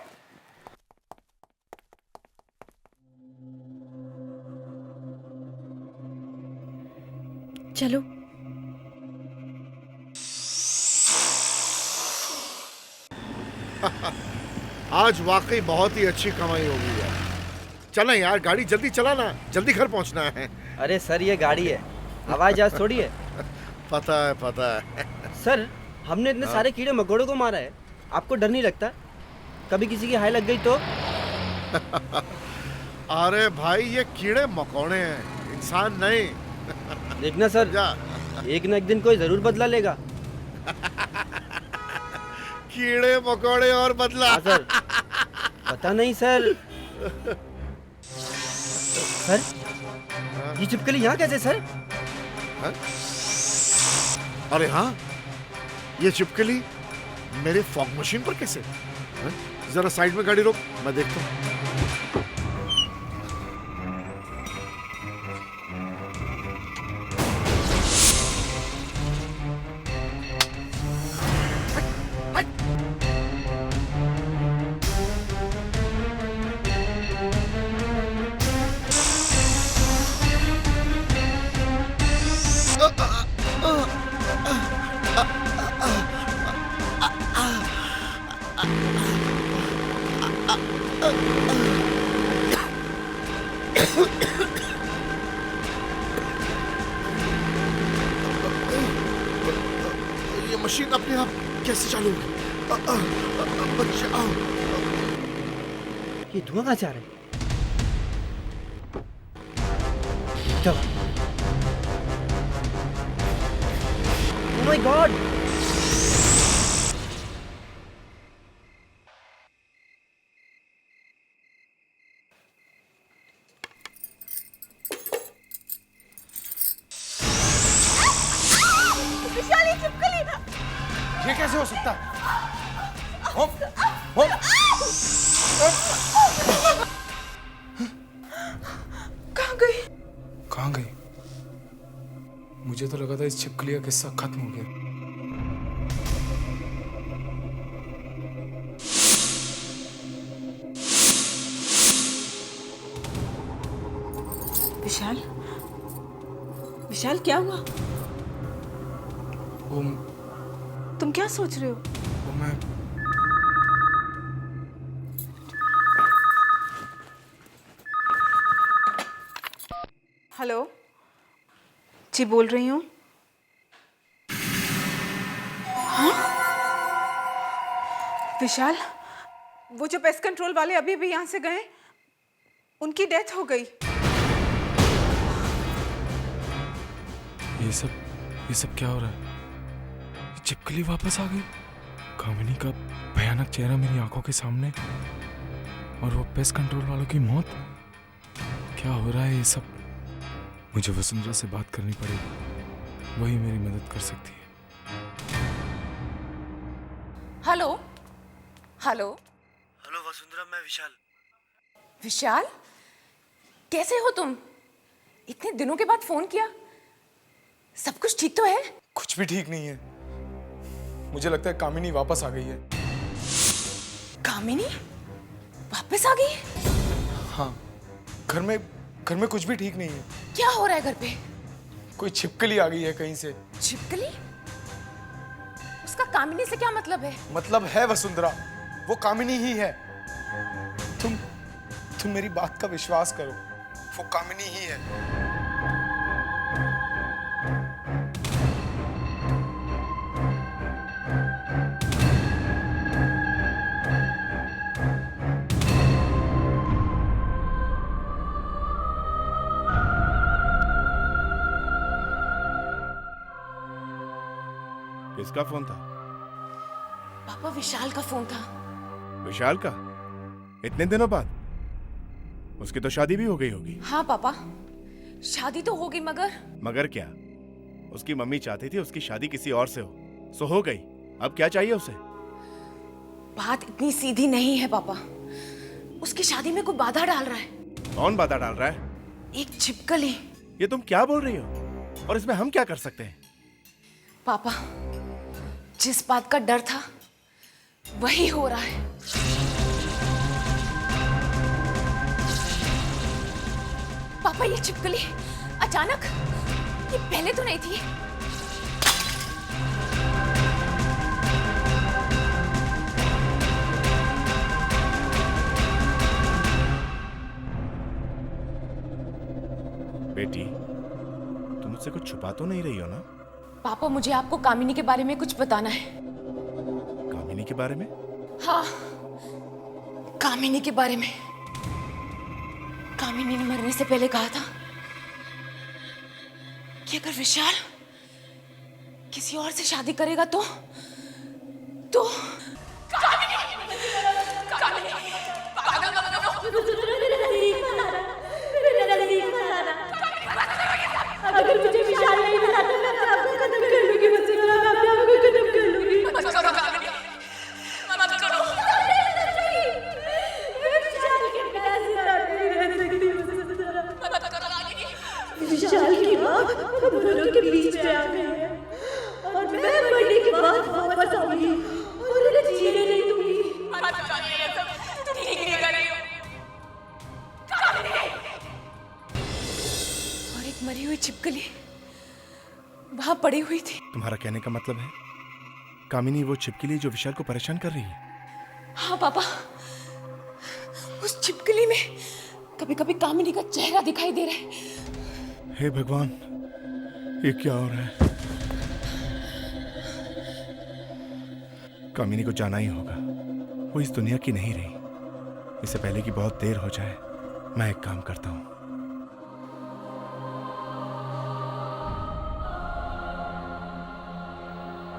चलो। आज वाकई बहुत ही अच्छी कमाई होगी यार। चलें यार, गाड़ी जल्दी चलाना, जल्दी घर पहुंचना है। अरे सर, ये गाड़ी है, हवाई जहाज थोड़ी है। पता है। सर, हमने इतने सारे कीड़े मकोड़ों को मारा है, आपको डर नहीं लगता? कभी किसी की हाय लग गई तो? अरे भाई, ये कीड़े मकोड़े हैं, इंसान नहीं। देखना सर, एक न एक दिन कोई जरूर बदला लेगा। कीड़े मकोड़े और बदला? हाँ सर, पता नहीं सर। सर, ये छिपकली यहाँ कैसे सर? अरे हाँ, ये छिपकली मेरे फॉग मशीन पर कैसे? जरा साइड में गाड़ी रोक, मैं देखता हूँ। ये मशीन अपने आप कैसे चालू हुई? बचाओ। ये धुआं कहाँ से आ रहा है? चलो। Oh my God! विशाली चिपकली। ये कैसे हो सकता है? कहाँ गई? कहाँ गई? मुझे तो लगा था इस छिपकली का किस्सा खत्म हो गया। विशाल, विशाल क्या हुआ? वो तुम क्या सोच रहे हो? मैं हेलो जी, बोल रही हूँ। हाँ? विशाल, वो जो पेस्ट कंट्रोल वाले अभी अभी यहाँ से गए, उनकी डेथ हो गई। ये सब क्या हो रहा है? ये चिपकली वापस आ गई। कामिनी का भयानक चेहरा मेरी आंखों के सामने और वो पेस्ट कंट्रोल वालों की मौत। क्या हो रहा है ये सब? मुझे वसुंधरा से बात करनी पड़ेगी, वही मेरी मदद कर सकती है। हेलो हेलो हेलो वसुंधरा, मैं विशाल। विशाल, कैसे हो तुम? इतने दिनों के बाद फोन किया। सब कुछ ठीक तो है? कुछ भी ठीक नहीं है। मुझे लगता है कामिनी वापस आ गई है। कामिनी वापस आ गई? हाँ, घर में कुछ भी ठीक नहीं है। क्या हो रहा है घर पे? कोई छिपकली आ गई है कहीं से। छिपकली? उसका कामिनी से क्या मतलब है? मतलब है वसुंधरा, वो कामिनी ही है। तुम मेरी बात का विश्वास करो, वो कामिनी ही है। किसका फोन था? पापा, विशाल का फोन था। विशाल का? इतने दिनों बाद? उसकी तो शादी भी हो गई होगी। हाँ पापा, शादी तो हो गई, मगर क्या? उसकी मम्मी चाहती थी उसकी शादी किसी और से हो, सो हो गई। अब क्या चाहिए उसे? बात इतनी सीधी नहीं है पापा। उसकी शादी में कोई बाधा डाल रहा है। कौन बाधा डाल रहा है? एक छिपकली। ये तुम क्या बोल रही हो? और इसमें हम क्या कर सकते हैं? पापा, जिस बात का डर था वही हो रहा है। पापा, ये छिपकली अचानक, ये पहले तो नहीं थी। बेटी, तुम मुझसे कुछ छुपा तो नहीं रही हो ना? पापा, मुझे आपको कामिनी के बारे में कुछ बताना है। कामिनी के बारे में? हाँ, कामिनी के बारे में। कामिनी ने मरने से पहले कहा था कि अगर विशाल किसी और से शादी करेगा तो अगर मुझे विशाल नहीं मिला तो मैं आपको खत्म कर लूंगी। वसुंधरा, मैं आपको खत्म कर लूंगी। मत करो कामिनी, मत करो। मैं विशाल के बिना जिंदा नहीं रह सकती वसुंधरा। मत करो कामिनी। विशाल की माँ हम दोनों के बीच में आ गई है और मैं मरने के बाद वापस आऊंगी और उन्हें जीने नहीं दूंगी। मत करो, ये सब ठीक नहीं कर रही हो कामिनी। और एक मरी हुई छिपकली वहां पड़ी हुई थी। तुम्हारा कहने का मतलब है कामिनी वो छिपकली जो विशाल को परेशान कर रही है? हाँ पापा, उस छिपकली में कभी कभी कामिनी का चेहरा दिखाई दे रहा है। हे भगवान, ये क्या हो रहा है? कामिनी को जाना ही होगा, वो इस दुनिया की नहीं रही। इससे पहले कि बहुत देर हो जाए, मैं एक काम करता हूं।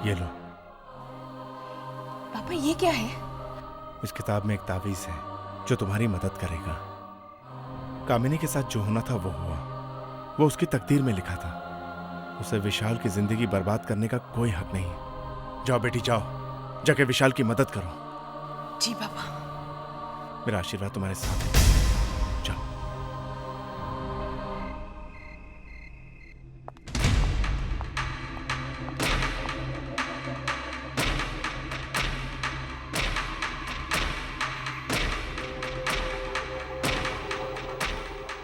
ये लो। पापा ये क्या है? इस किताब में एक तावीज है जो तुम्हारी मदद करेगा। कामिनी के साथ जो होना था वो हुआ, वो उसकी तकदीर में लिखा था। उसे विशाल की जिंदगी बर्बाद करने का कोई हक नहीं। जाओ बेटी जाओ, जाके विशाल की मदद करो। जी पापा। मेरा आशीर्वाद तुम्हारे साथ है। जाओ।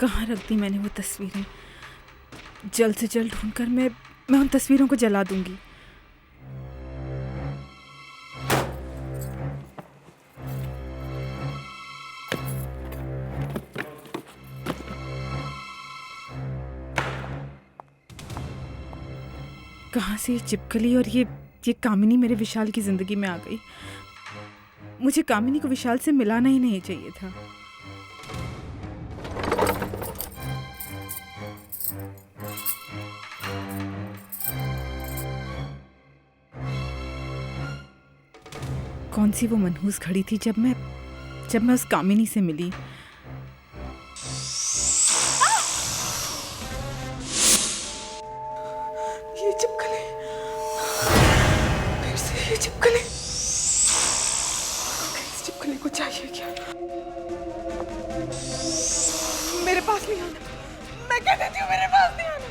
कहाँ रख दी मैंने वो तस्वीरें? जल्द से जल्द ढूंढकर मैं उन तस्वीरों को जला दूंगी। कहाँ से ये चिपकली और ये कामिनी मेरे विशाल की जिंदगी में आ गई? मुझे कामिनी को विशाल से मिलाना ही नहीं चाहिए था। कौन सी वो मनहूस घड़ी थी जब मैं उस कामिनी से मिली? ये चिपकली, फिर से ये चिपकली। इस चिपकली को चाहिए क्या? मेरे पास नहीं आना, मैं कह देती हूँ मेरे पास नहीं आना।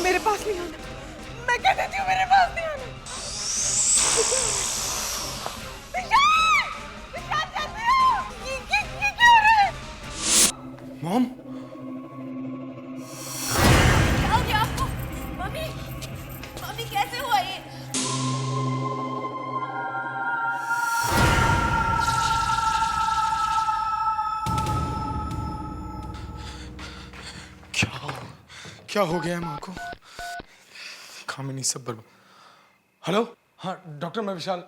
मेरे पास नहीं आना, मैं कह देती हूँ मेरे पास नहीं आना। ये क्या हो रहा है? मॉम, क्या हो गया आपको? मम्मी, मम्मी कैसे हुआ ये? क्या हो गया है माँ को? कामिनी सब बर्बाद। हेलो, हाँ डॉक्टर, मैं विशाल।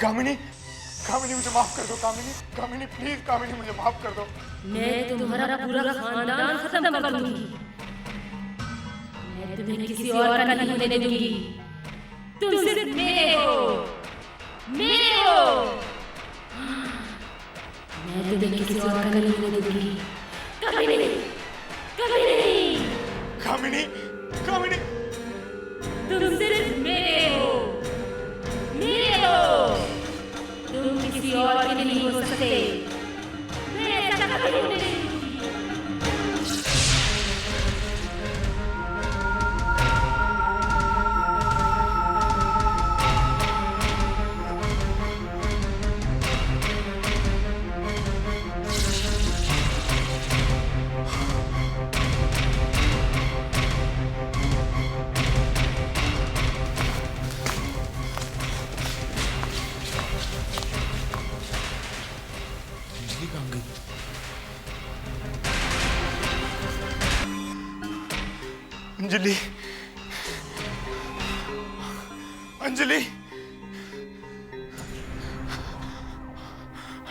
कामिनी, कामिनी मुझे माफ कर दो। कामिनी, कामिनी प्लीज, कामिनी मुझे माफ कर दो। मैं तुम्हारा पूरा खानदान खत्म कर दूंगी। मैं तुम्हें किसी और का नहीं होने दूंगी। तुम सिर्फ मेरे हो, मेरे हो। मैं तुम्हें किसी और का नहीं होने दूंगी। कभी नहीं, कभी नहीं। कामिनी, कामिनी, तुम सिर्फ मेरे हो, मेरे हो। तुम किसी और के नहीं हो सकते। मैं ऐसा कभी नहीं होने दूंगी। अंजलि, अंजलि,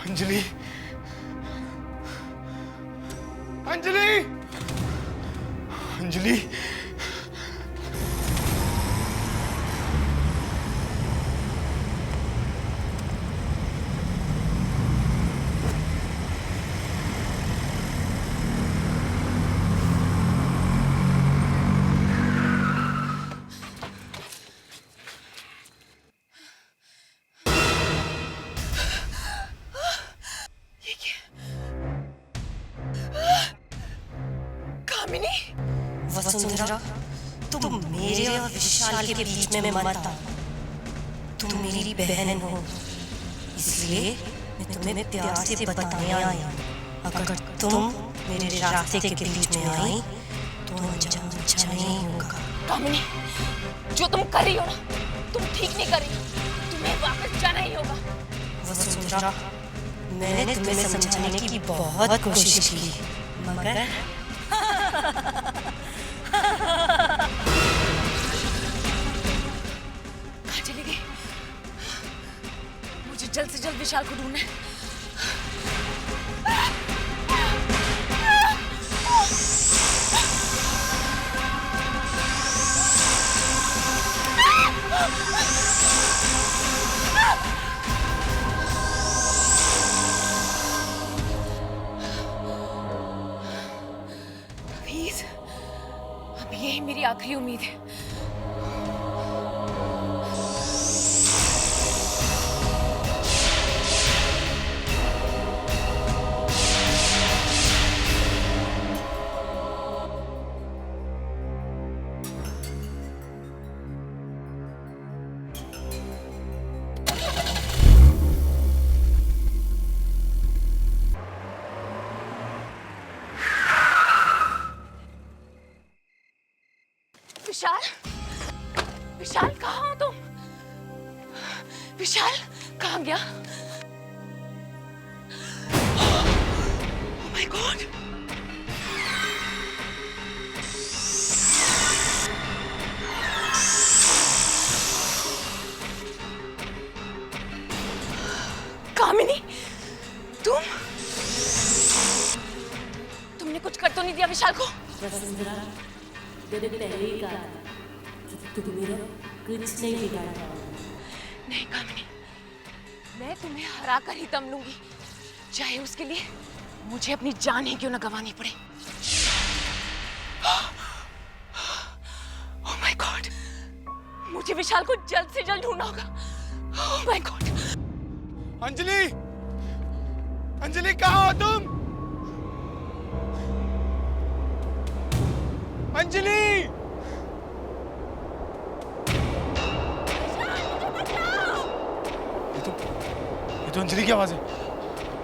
अंजलि, अंजलि, अंजलि। वसुंधरा, तुम मेरे और विशाल के बीच में मत आओ। तुम मेरी बहन हो, इसलिए मैं तुम्हें प्यार से बताने आई हूँ। अगर तुम मेरे रास्ते के बीच में आई तो अंजाम अच्छा नहीं होगा। कामिनी, जो तुम कर रही हो ना, तुम ठीक नहीं कर रही हो। तुम्हें वापस जाना ही होगा। वसुंधरा, मैंने तुम्हें समझाने की बहुत कोशिश की, मगर कहाँ चली गई? मुझे जल्द से जल्द विशाल को ढूंढना है। प्लीज, अब यही मेरी आखिरी उम्मीद है। विशाल, विशाल कहाँ हो तुम? विशाल कहाँ गया? Oh my God! कामिनी, तुमने कुछ कर तो नहीं दिया विशाल को? मैंने पहले ही कहा कि तुम मेरा कुछ नहीं बिगाड़ पाओगे। नहीं कामिनी, मैं तुम्हें हरा कर ही दम लूंगी, चाहे उसके लिए मुझे अपनी जान ही क्यों न गंवानी पड़े। Oh my God! मुझे विशाल को जल्द से जल्द ढूंढना होगा। Oh my God! Anjali, Anjali कहाँ हो तुम? अंजलि! ये तो अंजलि की आवाज है।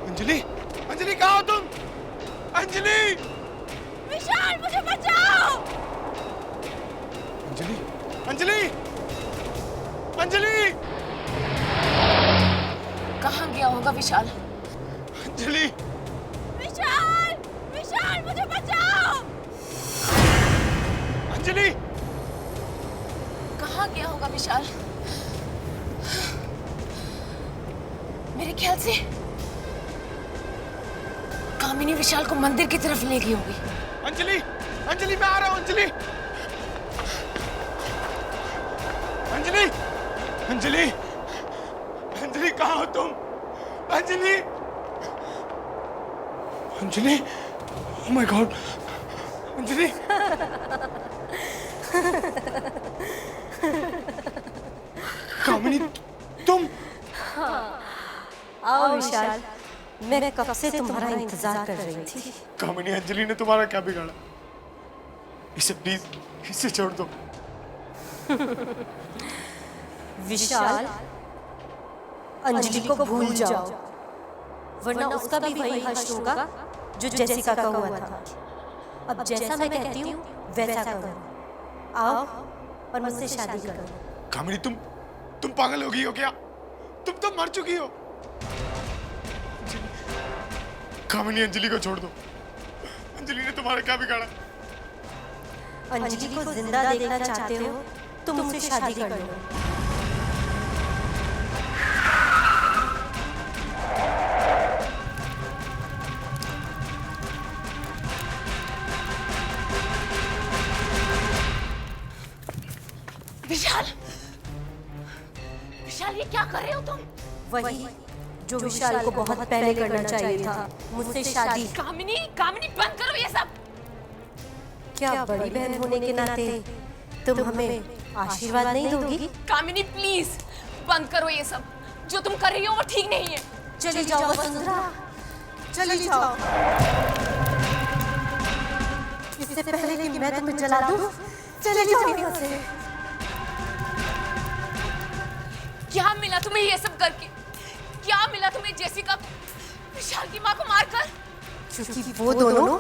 अंजलि, अंजलि कहाँ हो तुम? अंजलि! विशाल मुझे बचाओ! अंजलि, अंजलि, अंजलि! कहाँ गया होगा विशाल? अंजलि! विशाल, विशाल मुझे बचाओ! अंजलि! कहाँ गया होगा विशाल? मेरे ख्याल से कामिनी विशाल को मंदिर की तरफ ले गई होगी। अंजलि, अंजलि मैं आ रहा हूँ। अंजलि, अंजलि, अंजलि, अंजलि कहाँ हो तुम? Anjali, Anjali, oh my God, Anjali! कामिनी, तुम? आओ विशाल, मैं कब से तुम्हारा इंतजार कर रही थी। कामिनी, अंजलि ने तुम्हारा क्या बिगाड़ा? इसे प्लीज, इसे छोड़ दो। विशाल, अंजलि को भूल जाओ, वरना उसका भी वही हश्र होगा जो जेसिका का हुआ था। अब जैसा मैं कहती हूँ वैसा करो। आओ और मुझसे शादी करो। कामिनी, तुम पागल हो गई हो क्या? तुम तो मर चुकी हो। कामिनी, अंजलि को छोड़ दो। अंजलि ने तुम्हारा क्या बिगाड़ा? अंजलि को जिंदा देखना चाहते हो तो मुझसे शादी कर लो। विशाल, विशाल ये क्या कर रहे हो तुम? वही जो विशाल को बहुत पहले करना चाहिए था, मुझसे शादी। कामिनी, कामिनी बंद करो ये सब। क्या बड़ी बहन होने के नाते तुम हमें आशीर्वाद नहीं दोगी? कामिनी प्लीज बंद करो ये सब। जो तुम कर रही हो वो ठीक नहीं है। चली जाओ वसुंधरा, चली जाओ। इससे पहले कि मैं तुम्हें जला दूं, चले जाओ यहाँ से। क्या मिला तुम्हें ये सब करके? क्या मिला तुम्हें जेसिका विशाल की माँ को मारकर? क्योंकि वो दोनों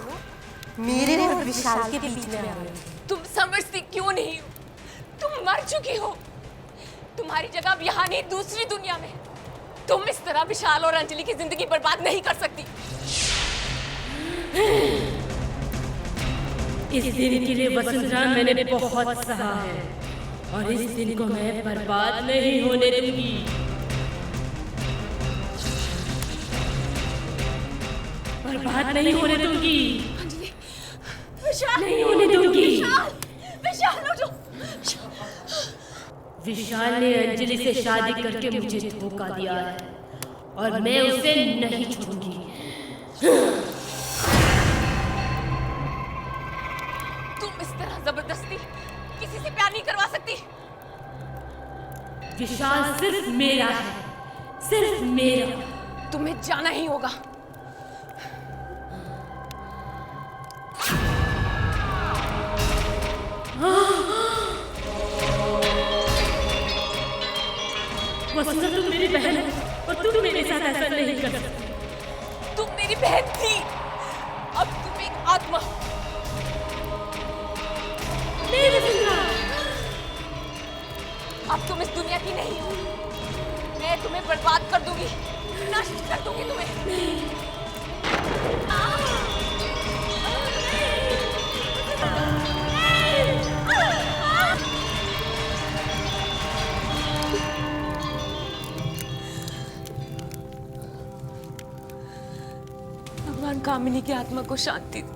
मेरे और विशाल के बीच में आ गए। तुम समझती क्यों नहीं हो? तुम मर चुकी हो। तुम्हारी जगह अब यहाँ नहीं, दूसरी दुनिया में। तुम इस तरह विशाल और अंजलि की जिंदगी बर्बाद नहीं कर सकती। इस दिन के लिए वसुंधरा मैंने बहुत सहा है और इस दिन को मैं बर्बाद नहीं होने दूंगी। बर्बाद नहीं होने दूंगी। विशाल नहीं होने दूंगी। विशाल उठो। विशाल ने अंजलि से शादी करके मुझे धोखा दिया है और मैं उसे नहीं छोड़ूंगी। तुम इस तरह जबरदस्ती किसी से प्यार नहीं करवा सकती। विशाल सिर्फ मेरा है, सिर्फ मेरा। तुम्हें जाना ही होगा। वसुंधरा तुम मेरी बहन हो और तुम मेरे साथ ऐसा नहीं कर सकती। तुम मेरी बहन थी, अब तुम एक आत्मा हो। नहीं वसुंधरा, अब तुम इस दुनिया की नहीं हो। मैं तुम्हें बर्बाद कर दूंगी, नष्ट कर दूंगी तुम्हें। भगवान कामिनी की आत्मा को शांति दे।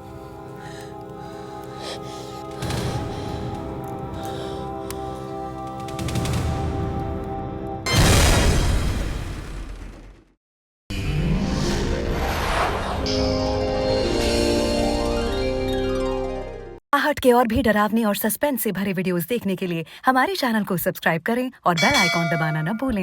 आहट के और भी डरावनी और सस्पेंस से भरे वीडियोस देखने के लिए हमारे चैनल को सब्सक्राइब करें और बेल आइकॉन दबाना न भूलें।